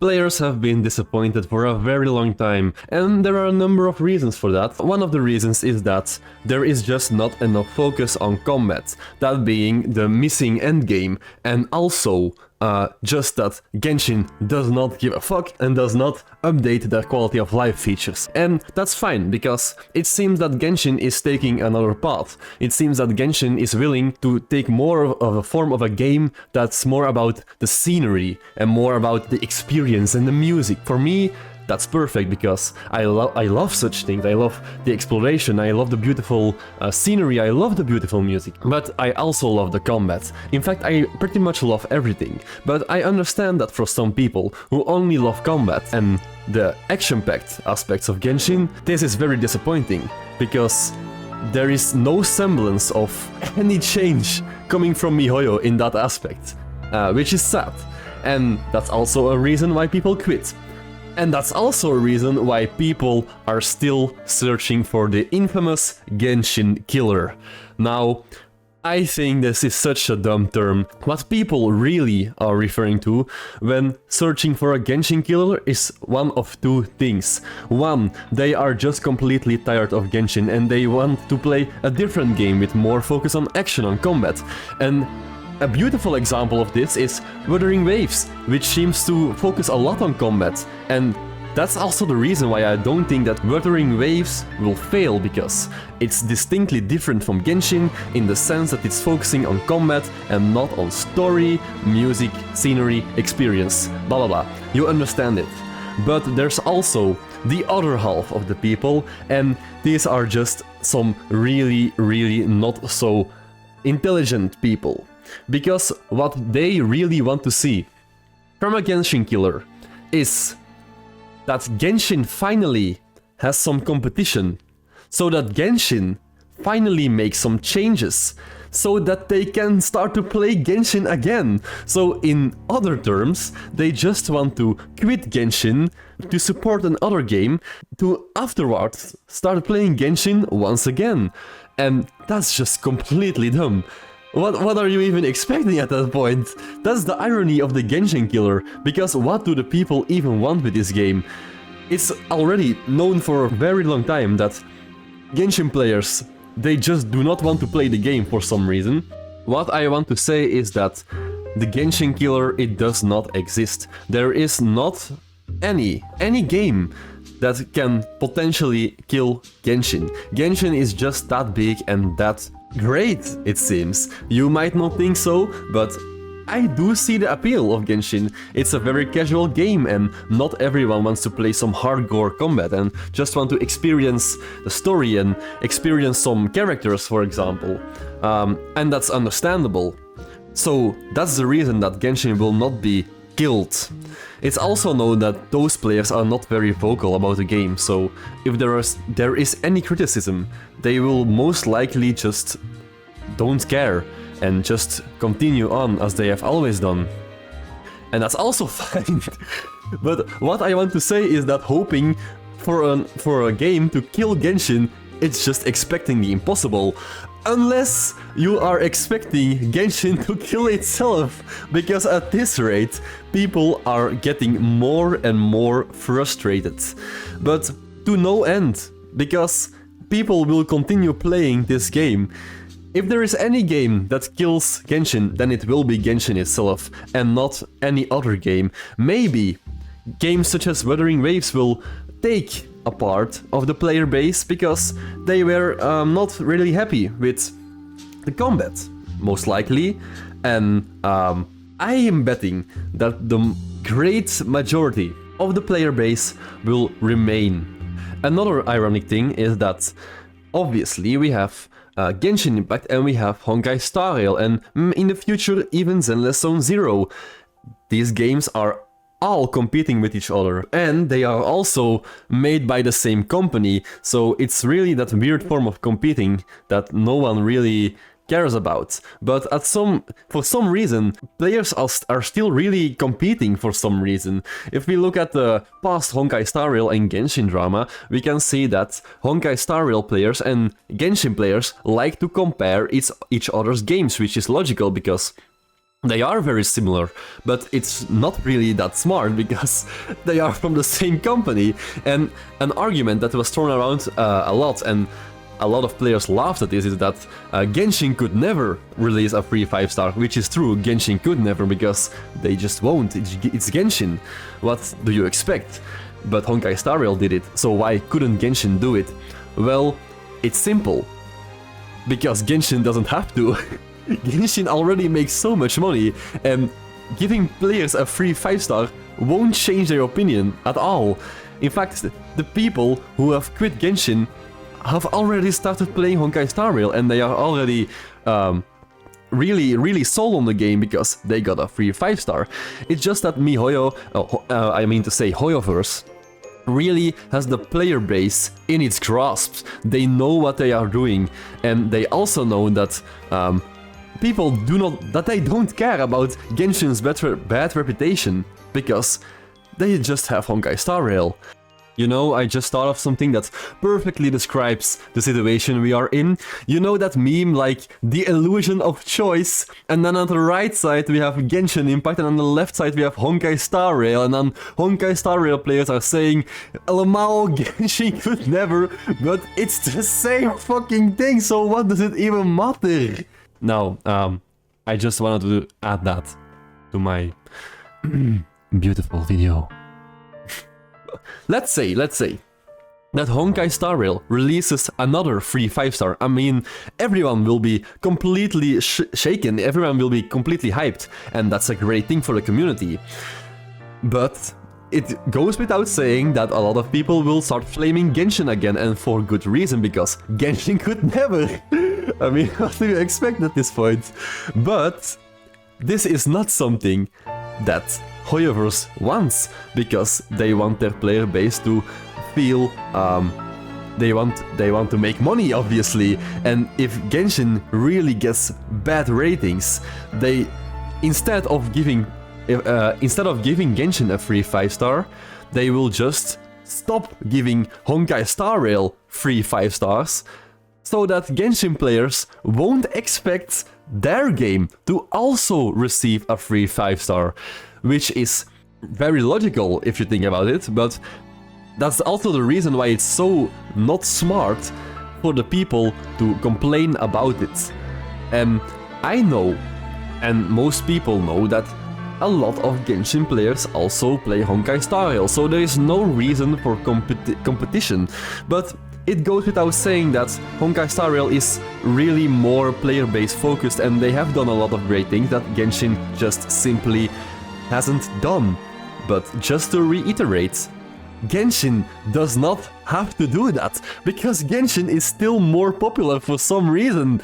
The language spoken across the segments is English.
Players have been disappointed for a very long time, and there are a number of reasons for that. One of the reasons is that there is just not enough focus on combat, that being the missing endgame, and also just that Genshin does not give a fuck and does not update their quality of life features. And that's fine, because it seems that Genshin is taking another path. It seems that Genshin is willing to take more of a form of a game that's more about the scenery and more about the experience and the music. For me, that's perfect, because I love such things. I love the exploration, I love the beautiful scenery, I love the beautiful music. But I also love the combat. In fact, I pretty much love everything. But I understand that for some people who only love combat and the action-packed aspects of Genshin, this is very disappointing, because there is no semblance of any change coming from MiHoYo in that aspect, which is sad. And that's also a reason why people quit. And that's also a reason why people are still searching for the infamous Genshin killer. Now, I think this is such a dumb term. What people really are referring to when searching for a Genshin killer is one of two things. One, they are just completely tired of Genshin and they want to play a different game with more focus on action, on combat. And a beautiful example of this is Wuthering Waves, which seems to focus a lot on combat, and that's also the reason why I don't think that Wuthering Waves will fail, because it's distinctly different from Genshin in the sense that it's focusing on combat and not on story, music, scenery, experience, blah blah blah. You understand it. But there's also the other half of the people, and these are just some really not so intelligent people. Because what they really want to see from a Genshin killer is that Genshin finally has some competition, so that Genshin finally makes some changes, so that they can start to play Genshin again. So in other terms, they just want to quit Genshin to support another game, to afterwards start playing Genshin once again. And that's just completely dumb. What are you even expecting at that point? That's the irony of the Genshin killer, because what do the people even want with this game? It's already known for a very long time that Genshin players, they just do not want to play the game for some reason. What I want to say is that the Genshin killer, it does not exist. There is not any game that can potentially kill Genshin. Genshin is just that big and that great, it seems. You might not think so, but I do see the appeal of Genshin. It's a very casual game and not everyone wants to play some hardcore combat and just want to experience the story and experience some characters, for example. And that's understandable. So that's the reason that Genshin will not be killed. It's also known that those players are not very vocal about the game, so if there is any criticism, they will most likely just don't care and just continue on as they have always done. And that's also fine. But what I want to say is that hoping for a game to kill Genshin, it's just expecting the impossible. Unless you are expecting Genshin to kill itself, because at this rate, people are getting more and more frustrated. But to no end, because people will continue playing this game. If there is any game that kills Genshin, then it will be Genshin itself, and not any other game. Maybe games such as Wuthering Waves will take a part of the player base because they were not really happy with the combat, most likely, and I am betting that the great majority of the player base will remain. Another ironic thing is that obviously we have Genshin Impact and we have Honkai Star Rail, and in the future even Zenless Zone Zero. These games are all competing with each other, and they are also made by the same company, so it's really that weird form of competing that no one really cares about. But for some reason, players are still really competing for some reason. If we look at the past Honkai Star Rail and Genshin drama, we can see that Honkai Star Rail players and Genshin players like to compare each other's games, which is logical because They are very similar, but it's not really that smart because they are from the same company. And an argument that was thrown around a lot, and a lot of players laughed at this, is that Genshin could never release a free 5-star, which is true. Genshin could never, because they just won't. It's Genshin. What do you expect? But Honkai Star Rail did it, so why couldn't Genshin do it? Well, it's simple. Because Genshin doesn't have to. Genshin already makes so much money, and giving players a free 5-star won't change their opinion at all. In fact, the people who have quit Genshin have already started playing Honkai Star Rail, and they are already really sold on the game because they got a free 5-star. It's just that Hoyoverse really has the player base in its grasp. They know what they are doing, and they also know that people don't care about Genshin's bad reputation, because they just have Honkai Star Rail. You know, I just thought of something that perfectly describes the situation we are in. You know that meme, like, the illusion of choice, and then on the right side we have Genshin Impact, and on the left side we have Honkai Star Rail, and then Honkai Star Rail players are saying, Lamao, Genshin could never, but it's the same fucking thing, so what does it even matter? Now, I just wanted to add that to my beautiful video. Let's say that Honkai Star Rail releases another free 5-star. I mean, everyone will be completely shaken, everyone will be completely hyped, and that's a great thing for the community. But it goes without saying that a lot of people will start flaming Genshin again, and for good reason, because Genshin could never. I mean, what do you expect at this point? But this is not something that Hoyoverse wants, because they want their player base to feel they want to make money, obviously. And if Genshin really gets bad ratings, they instead of giving Genshin a free 5-star, they will just stop giving Honkai Star Rail free 5-stars, so that Genshin players won't expect their game to also receive a free 5-star, which is very logical if you think about it, but that's also the reason why it's so not smart for the people to complain about it. And I know, and most people know, that a lot of Genshin players also play Honkai Star Rail, so there is no reason for competition. But it goes without saying that Honkai Star Rail is really more player-base focused, and they have done a lot of great things that Genshin just simply hasn't done. But just to reiterate, Genshin does not have to do that, because Genshin is still more popular for some reason.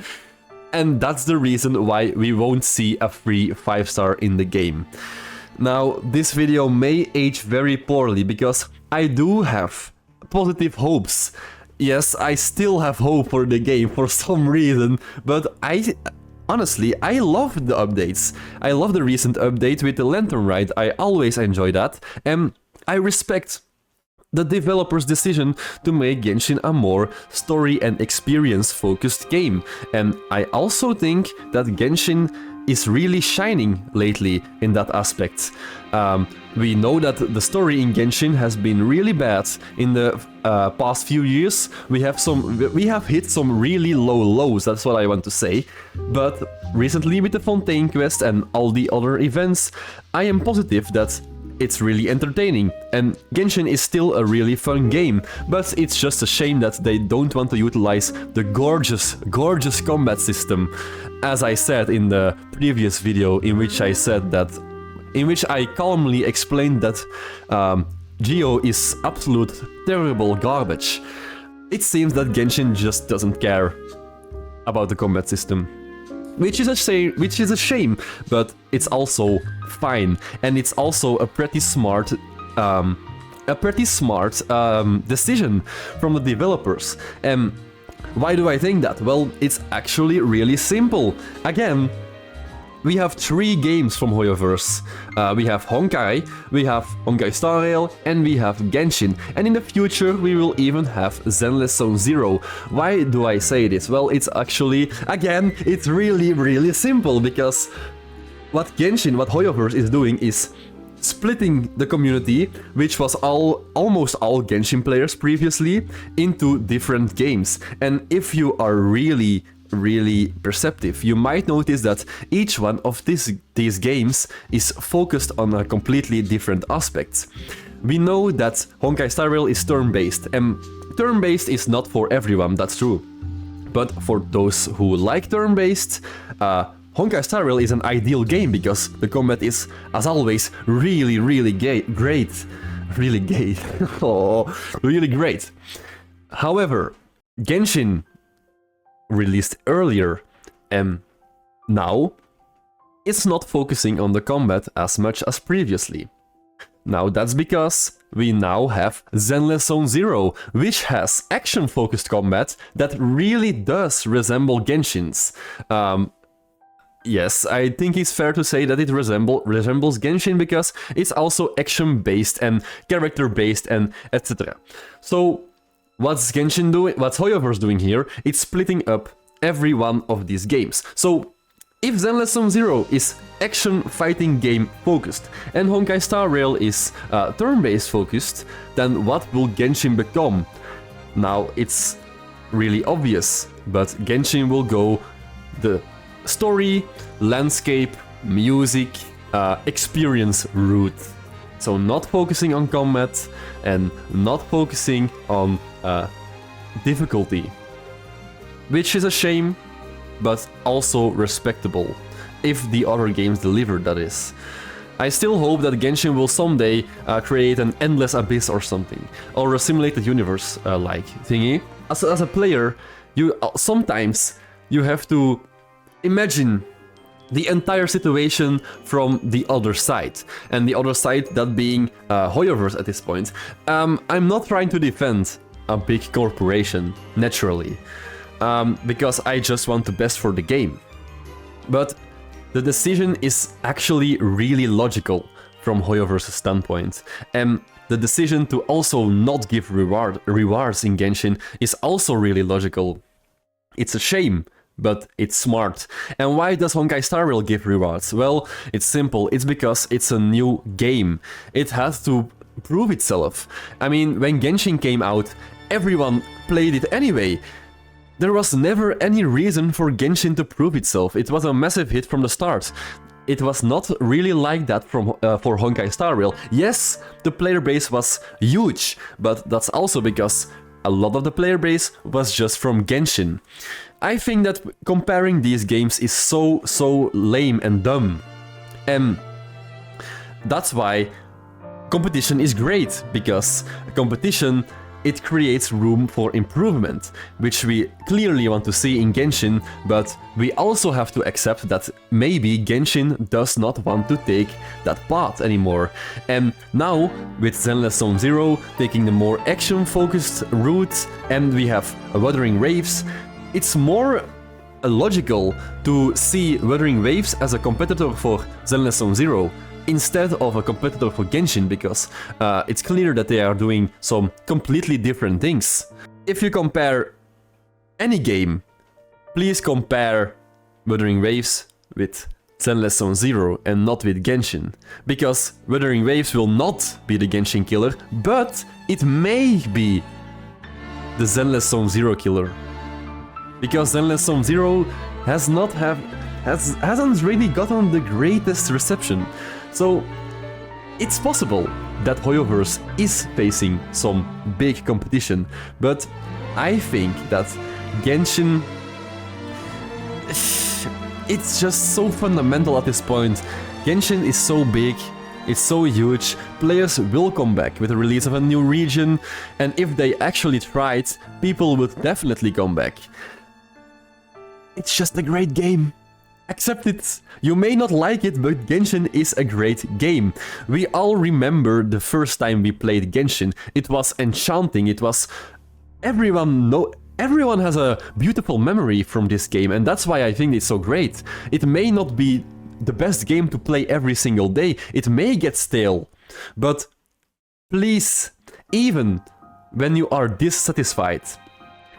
And that's the reason why we won't see a free 5-star in the game. Now, this video may age very poorly, because I do have positive hopes. Yes, I still have hope for the game for some reason, but honestly, I love the updates. I love the recent update with the Lantern Ride. I always enjoy that, and I respect the developer's decision to make Genshin a more story and experience focused game. And I also think that Genshin is really shining lately in that aspect. We know that the story in Genshin has been really bad in the past few years. We have hit some really low lows, that's what I want to say. But recently with the Fontaine Quest and all the other events, I am positive that it's really entertaining, and Genshin is still a really fun game, but it's just a shame that they don't want to utilize the gorgeous combat system. As I said in the previous video, in which I calmly explained that Geo is absolute terrible garbage. It seems that Genshin just doesn't care about the combat system. Which is a shame, but it's also fine, and it's also a pretty smart decision from the developers. And why do I think that? Well, it's actually really simple. Again, we have 3 games from Hoyoverse. We have Honkai, we have Honkai Star Rail, and we have Genshin. And in the future we will even have Zenless Zone Zero. Why do I say this? Well, it's actually, again, it's really simple, because what Hoyoverse is doing is splitting the community, which was almost all Genshin players previously, into different games. And if you are really perceptive, you might notice that each one of these games is focused on a completely different aspect. We know that Honkai Star Rail is turn-based, and turn-based is not for everyone, that's true. But for those who like turn-based, Honkai Star Rail is an ideal game because the combat is, as always, really great. Really gay. Oh, really great. However, Genshin released earlier, and now it's not focusing on the combat as much as previously. Now that's because we now have Zenless Zone Zero, which has action-focused combat that really does resemble Genshin's. Yes, I think it's fair to say that it resembles Genshin because it's also action-based and character-based and etc. So what's Genshin doing? What's Hoyoverse doing here? It's splitting up every one of these games. So if Zenless Zone Zero is action fighting game focused and Honkai Star Rail is turn-based focused, then what will Genshin become? Now it's really obvious, but Genshin will go the story, landscape, music, experience route. So not focusing on combat and not focusing on difficulty. Which is a shame, but also respectable. If the other games deliver, that is. I still hope that Genshin will someday create an endless abyss or something. Or a simulated universe like thingy. As a player, sometimes you have to imagine the entire situation from the other side. And the other side, that being Hoyoverse at this point. I'm not trying to defend a big corporation, naturally. Because I just want the best for the game. But the decision is actually really logical from Hoyoverse's standpoint. And the decision to also not give rewards in Genshin is also really logical. It's a shame, but it's smart. And why does Honkai Star Rail give rewards? Well, it's simple. It's because it's a new game. It has to prove itself. I mean, when Genshin came out, everyone played it anyway. There was never any reason for Genshin to prove itself. It was a massive hit from the start. It was not really like that for Honkai Star Rail. Yes, the player base was huge, but that's also because a lot of the player base was just from Genshin. I think that comparing these games is so lame and dumb. And that's why competition is great, because competition, it creates room for improvement, which we clearly want to see in Genshin, but we also have to accept that maybe Genshin does not want to take that path anymore. And now, with Zenless Zone Zero taking the more action-focused route, and we have Wuthering Waves, it's more logical to see Wuthering Waves as a competitor for Zenless Zone Zero, instead of a competitor for Genshin, because it's clear that they are doing some completely different things. If you compare any game, please compare Wuthering Waves with Zenless Zone Zero and not with Genshin. Because Wuthering Waves will not be the Genshin killer, but it may be the Zenless Zone Zero killer. Because Zenless Zone Zero hasn't really gotten the greatest reception. So, it's possible that Hoyoverse is facing some big competition, but I think that Genshin, it's just so fundamental at this point. Genshin is so big, it's so huge, players will come back with the release of a new region, and if they actually tried, people would definitely come back. It's just a great game. Accept it. You may not like it, but Genshin is a great game. We all remember the first time we played Genshin. It was enchanting. It was... Everyone has a beautiful memory from this game, and that's why I think it's so great. It may not be the best game to play every single day. It may get stale. But please, even when you are dissatisfied,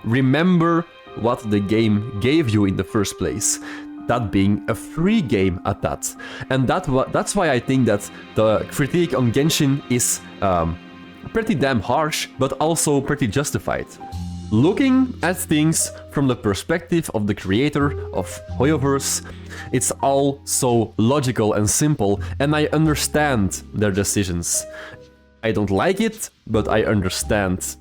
remember what the game gave you in the first place. that being a free game at that. And that's why I think that the critique on Genshin is pretty damn harsh, but also pretty justified. Looking at things from the perspective of the creator of Hoyoverse, it's all so logical and simple, and I understand their decisions. I don't like it, but I understand